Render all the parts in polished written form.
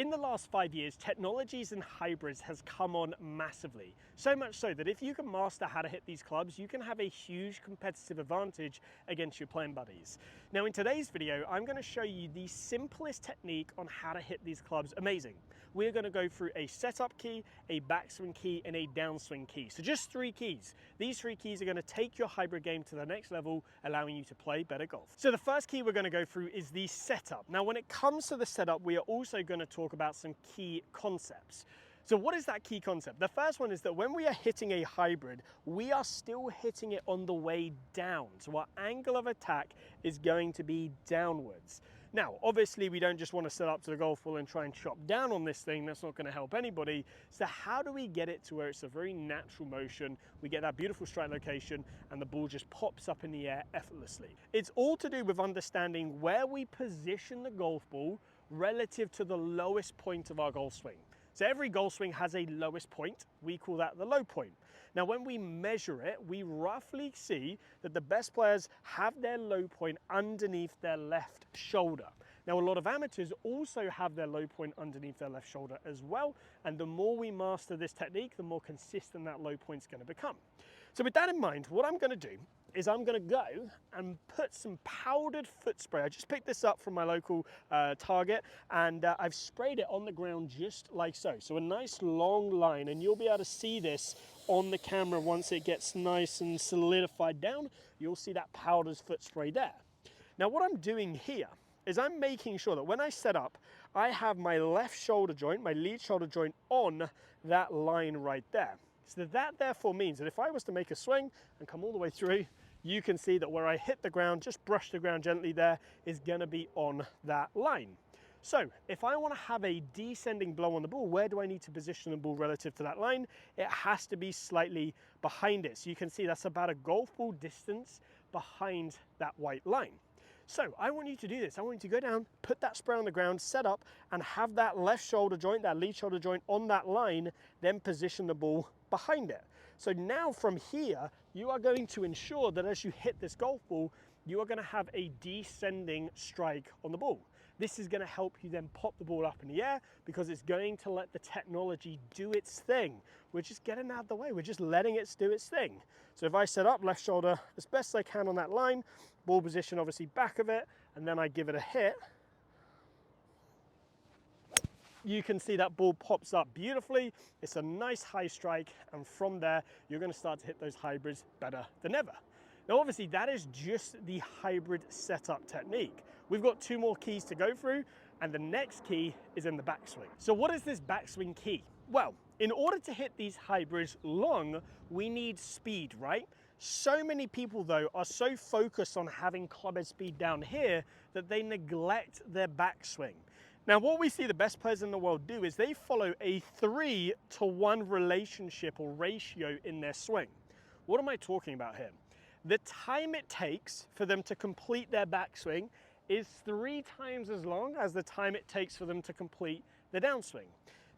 In the last 5 years, technologies and hybrids has come on massively. So much so that if you can master how to hit these clubs, you can have a huge competitive advantage against your playing buddies. Now in today's video, I'm going to show you the simplest technique on how to hit these clubs amazing. We're going to go through a setup key, a backswing key, and a downswing key. So just 3 keys. These 3 keys are going to take your hybrid game to the next level, allowing you to play better golf. So the first key we're going to go through is the setup. Now when it comes to the setup, we are also going to talk about some key concepts. So what is that key concept? The first one is that when we are hitting a hybrid, we are still hitting it on the way down. So our angle of attack is going to be downwards. Now, obviously we don't just want to set up to the golf ball and try and chop down on this thing. That's not going to help anybody. So how do we get it to where it's a very natural motion? We get that beautiful strike location and the ball just pops up in the air effortlessly. It's all to do with understanding where we position the golf ball relative to the lowest point of our golf swing. So every golf swing has a lowest point. We call that the low point. Now when we measure it, we roughly see that the best players have their low point underneath their left shoulder. Now a lot of amateurs also have their low point underneath their left shoulder as well. And the more we master this technique, the more consistent that low point is going to become. So with that in mind, what I'm going to do is I'm going to go and put some powdered foot spray. I just picked this up from my local Target, and I've sprayed it on the ground just like so. So a nice long line, and you'll be able to see this on the camera once it gets nice and solidified down. You'll see that powdered foot spray there. Now what I'm doing here is I'm making sure that when I set up, I have my left shoulder joint, my lead shoulder joint on that line right there. So that therefore means that if I was to make a swing and come all the way through, you can see that where I hit the ground, just brush the ground gently there, is going to be on that line. So if I want to have a descending blow on the ball, where do I need to position the ball relative to that line? It has to be slightly behind it. So you can see that's about a golf ball distance behind that white line. So I want you to do this. I want you to go down, put that spray on the ground, set up, and have that left shoulder joint, that lead shoulder joint on that line, then position the ball behind it. So now from here, you are going to ensure that as you hit this golf ball, you are going to have a descending strike on the ball. This is going to help you then pop the ball up in the air because it's going to let the technology do its thing. We're just getting out of the way. We're just letting it do its thing. So if I set up left shoulder as best I can on that line, ball position obviously back of it, and then I give it a hit, you can see that ball pops up beautifully. It's a nice high strike, and from there, you're going to start to hit those hybrids better than ever. Now, obviously, that is just the hybrid setup technique. We've got 2 more keys to go through, and the next key is in the backswing. So what is this backswing key? Well, in order to hit these hybrids long, we need speed, right? So many people, though, are so focused on having club head speed down here that they neglect their backswing. Now, what we see the best players in the world do is they follow a 3-to-1 relationship or ratio in their swing. What am I talking about here? The time it takes for them to complete their backswing is 3 times as long as the time it takes for them to complete the downswing.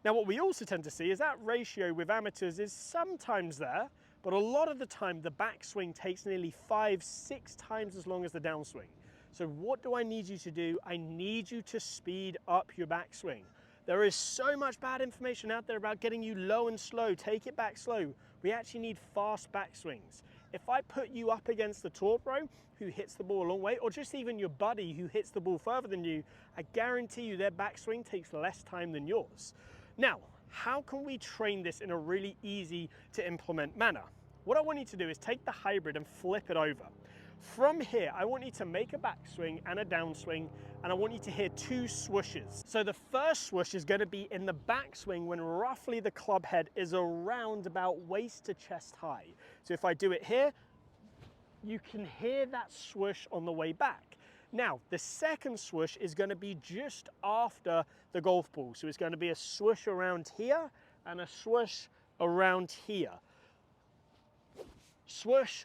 Now, what we also tend to see is that ratio with amateurs is sometimes there, but a lot of the time the backswing takes nearly 5-6 times as long as the downswing. So what do I need you to do? I need you to speed up your backswing. There is so much bad information out there about getting you low and slow. Take it back slow. We actually need fast backswings. If I put you up against the tour pro who hits the ball a long way, or just even your buddy who hits the ball further than you, I guarantee you their backswing takes less time than yours. Now, how can we train this in a really easy to implement manner? What I want you to do is take the hybrid and flip it over. From here, I want you to make a backswing and a downswing, and I want you to hear 2 swooshes. So the first swoosh is going to be in the backswing when roughly the club head is around about waist to chest high. So if I do it here, you can hear that swoosh on the way back. Now, the second swoosh is going to be just after the golf ball. So it's going to be a swoosh around here and a swoosh around here. Swoosh,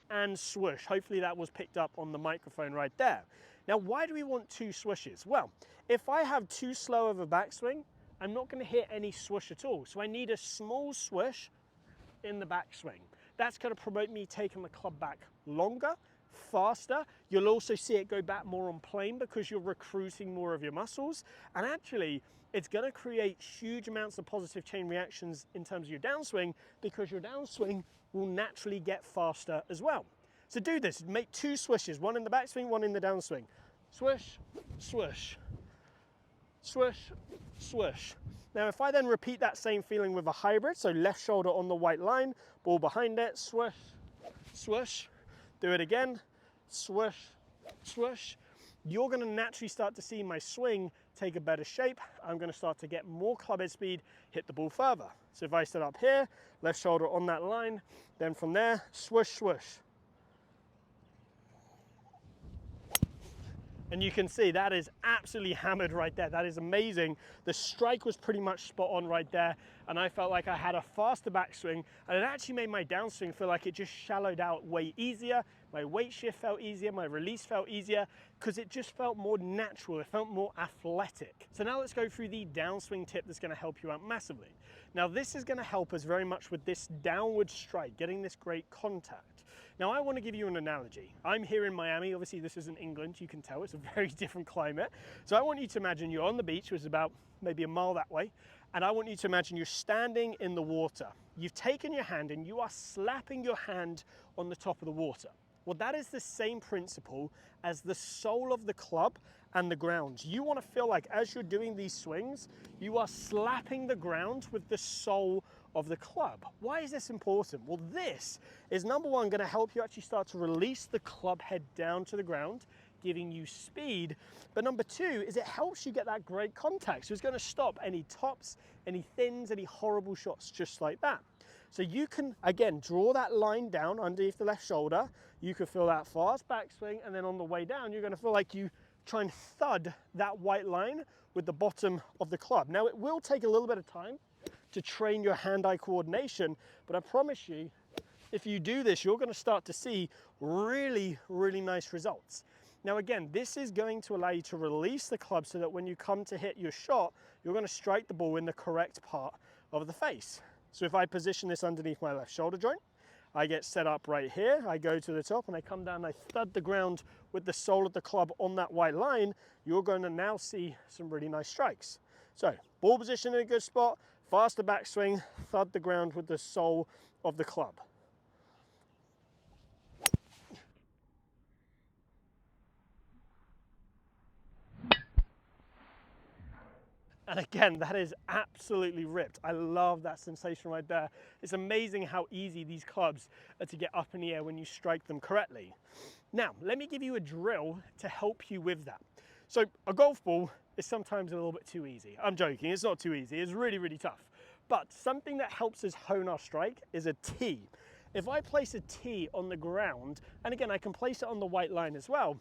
and swoosh. Hopefully that was picked up on the microphone right there. Now, why do we want 2 swooshes? Well, if I have too slow of a backswing, I'm not going to hit any swoosh at all. So I need a small swoosh in the backswing. That's going to promote me taking the club back longer, faster. You'll also see it go back more on plane because you're recruiting more of your muscles. And actually, it's going to create huge amounts of positive chain reactions in terms of your downswing, because your downswing will naturally get faster as well. So do this, make 2 swishes, one in the backswing, one in the downswing. Swish, swish, swish, swish. Now if I then repeat that same feeling with a hybrid, so left shoulder on the white line, ball behind it, swish, swish, do it again, swish, swish, you're going to naturally start to see my swing take a better shape. I'm going to start to get more club head speed, hit the ball further. So if I set up here, left shoulder on that line, then from there, swish, swish. And you can see that is absolutely hammered right there. That is amazing. The strike was pretty much spot on right there, and I felt like I had a faster backswing, and it actually made my downswing feel like it just shallowed out way easier. My weight shift felt easier, my release felt easier, because it just felt more natural, it felt more athletic. So now let's go through the downswing tip that's going to help you out massively. Now this is going to help us very much with this downward strike, getting this great contact. Now I want to give you an analogy. I'm here in Miami, obviously this isn't England, you can tell it's a very different climate. So I want you to imagine you're on the beach, which is about maybe a mile that way, and I want you to imagine you're standing in the water. You've taken your hand and you are slapping your hand on the top of the water. Well, that is the same principle as the sole of the club and the ground. You want to feel like as you're doing these swings, you are slapping the ground with the sole of the club. Why is this important? Well, this is number one going to help you actually start to release the club head down to the ground, giving you speed. But number two is it helps you get that great contact. So it's going to stop any tops, any thins, any horrible shots just like that. So you can, again, draw that line down underneath the left shoulder. You can feel that fast backswing, and then on the way down, you're going to feel like you try and thud that white line with the bottom of the club. Now, it will take a little bit of time to train your hand-eye coordination, but I promise you, if you do this, you're going to start to see really, really nice results. Now, again, this is going to allow you to release the club so that when you come to hit your shot, you're going to strike the ball in the correct part of the face. So if I position this underneath my left shoulder joint, I get set up right here, I go to the top and I come down, I thud the ground with the sole of the club on that white line, you're going to now see some really nice strikes. So ball position in a good spot, faster backswing, thud the ground with the sole of the club. And again, that is absolutely ripped. I love that sensation right there. It's amazing how easy these clubs are to get up in the air when you strike them correctly. Now, let me give you a drill to help you with that. So a golf ball is sometimes a little bit too easy. I'm joking, it's not too easy, it's really, really tough. But something that helps us hone our strike is a tee. If I place a tee on the ground, and again, I can place it on the white line as well,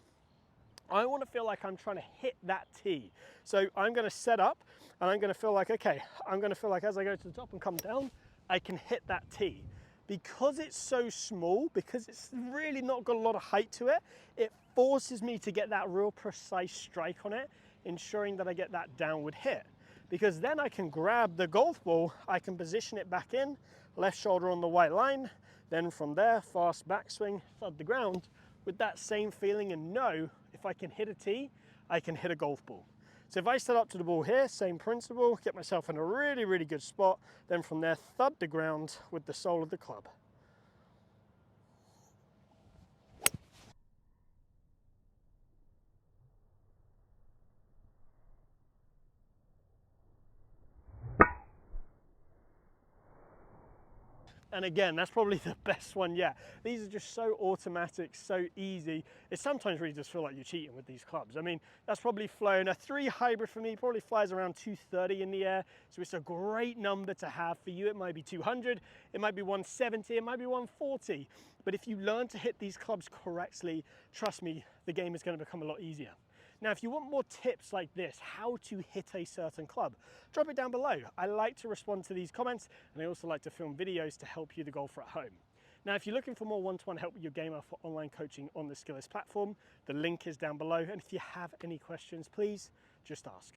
I want to feel like I'm trying to hit that tee. So I'm going to set up and I'm going to feel like, okay, I'm going to feel like as I go to the top and come down, I can hit that tee. Because it's so small, because it's really not got a lot of height to it, it forces me to get that real precise strike on it, ensuring that I get that downward hit. Because then I can grab the golf ball, I can position it back in, left shoulder on the white line, then from there, fast backswing, thud the ground, with that same feeling and know if I can hit a tee, I can hit a golf ball. So if I set up to the ball here, same principle, get myself in a really, really good spot, then from there, thud the ground with the sole of the club. And again, that's probably the best one yet. These are just so automatic, so easy. It sometimes really does feel like you're cheating with these clubs. I mean, that's probably flown, a 3 hybrid for me probably flies around 230 in the air. So it's a great number to have. For you, it might be 200, it might be 170, it might be 140. But if you learn to hit these clubs correctly, trust me, the game is going to become a lot easier. Now, if you want more tips like this, how to hit a certain club, drop it down below. I like to respond to these comments, and I also like to film videos to help you, the golfer at home. Now, if you're looking for more one-to-one help with your game for online coaching on the Gill platform, the link is down below. And if you have any questions, please just ask.